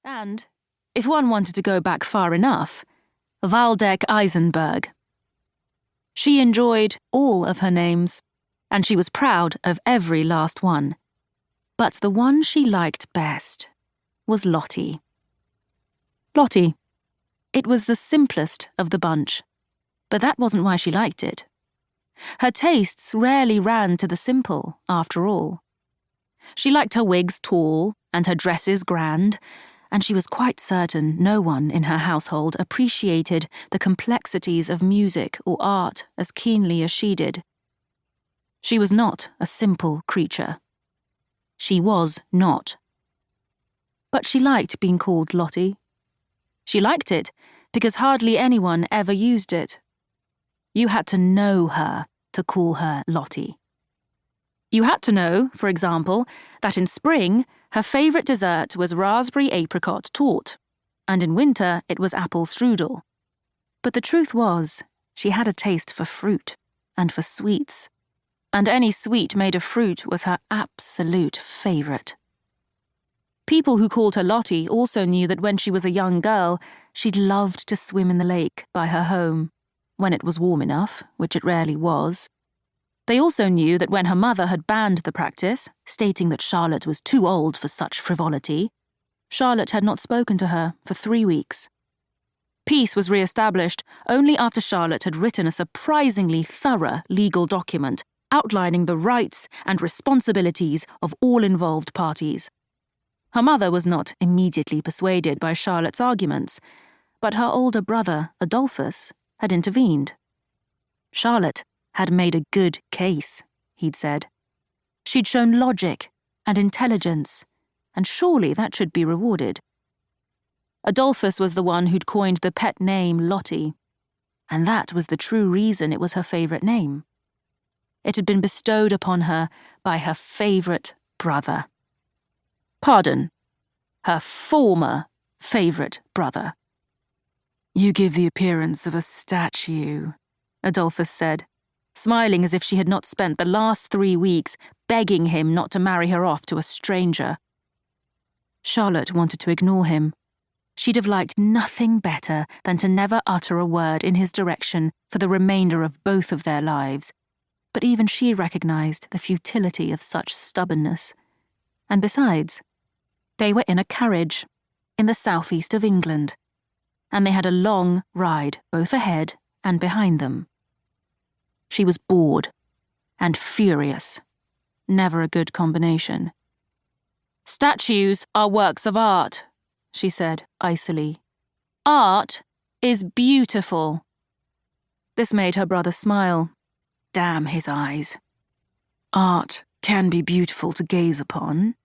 And, if one wanted to go back far enough, Waldeck Eisenberg. She enjoyed all of her names, and she was proud of every last one. But the one she liked best was Lottie. Lottie. It was the simplest of the bunch, but that wasn't why she liked it. Her tastes rarely ran to the simple, after all. She liked her wigs tall and her dresses grand, and she was quite certain no one in her household appreciated the complexities of music or art as keenly as she did. She was not a simple creature. She was not. But she liked being called Lottie. She liked it because hardly anyone ever used it. You had to know her to call her Lottie. You had to know, for example, that in spring her favourite dessert was raspberry apricot torte, and in winter it was apple strudel. But the truth was, she had a taste for fruit and for sweets, and any sweet made of fruit was her absolute favourite. People who called her Lottie also knew that when she was a young girl, she'd loved to swim in the lake by her home, when it was warm enough, which it rarely was. They also knew that when her mother had banned the practice, stating that Charlotte was too old for such frivolity, Charlotte had not spoken to her for 3 weeks. Peace was re-established only after Charlotte had written a surprisingly thorough legal document outlining the rights and responsibilities of all involved parties. Her mother was not immediately persuaded by Charlotte's arguments, but her older brother, Adolphus, had intervened. Charlotte had made a good case, he'd said. She'd shown logic and intelligence, and surely that should be rewarded. Adolphus was the one who'd coined the pet name Lottie, and that was the true reason it was her favourite name. It had been bestowed upon her by her favourite brother. Pardon, her former favourite brother. "You give the appearance of a statue," Adolphus said, smiling as if she had not spent the last 3 weeks begging him not to marry her off to a stranger. Charlotte wanted to ignore him. She'd have liked nothing better than to never utter a word in his direction for the remainder of both of their lives, but even she recognised the futility of such stubbornness. And besides, they were in a carriage, in the southeast of England, and they had a long ride both ahead and behind them. She was bored and furious. Never a good combination. "Statues are works of art," she said icily. "Art is beautiful." This made her brother smile. Damn his eyes. "Art can be beautiful to gaze upon,"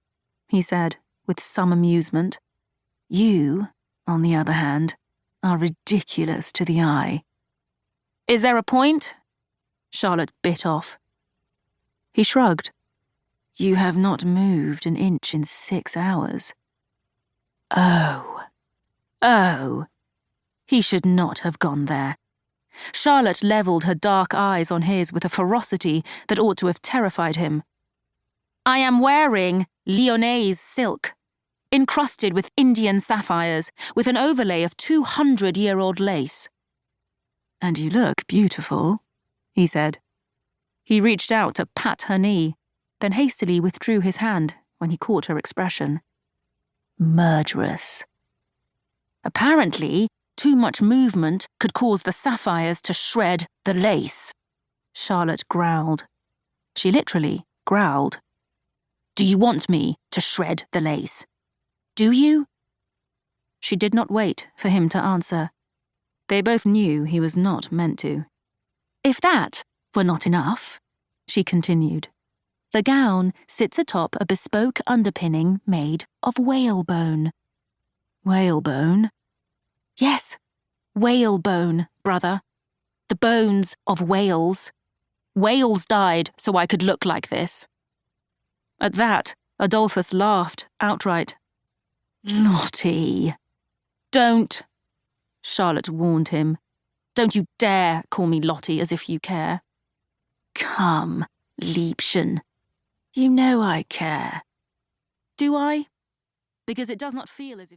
he said, with some amusement. "You, on the other hand, are ridiculous to the eye." "Is there a point?" Charlotte bit off. He shrugged. "You have not moved an inch in 6 hours. Oh. He should not have gone there. Charlotte levelled her dark eyes on his with a ferocity that ought to have terrified him. "I am wearing Lyonnaise silk, encrusted with Indian sapphires, with an overlay of 200-year-old lace." "And you look beautiful," he said. He reached out to pat her knee, then hastily withdrew his hand when he caught her expression. Murderous. Apparently, too much movement could cause the sapphires to shred the lace. Charlotte growled. She literally growled. "Do you want me to shred the lace? Do you?" She did not wait for him to answer. They both knew he was not meant to. "If that were not enough," she continued, "the gown sits atop a bespoke underpinning made of whalebone." "Whalebone?" "Yes, whalebone, brother. The bones of whales. Whales died so I could look like this." At that, Adolphus laughed outright. "Lottie." "Don't," Charlotte warned him. "Don't you dare call me Lottie as if you care." "Come, Liebchen. You know I care." "Do I? Because it does not feel as if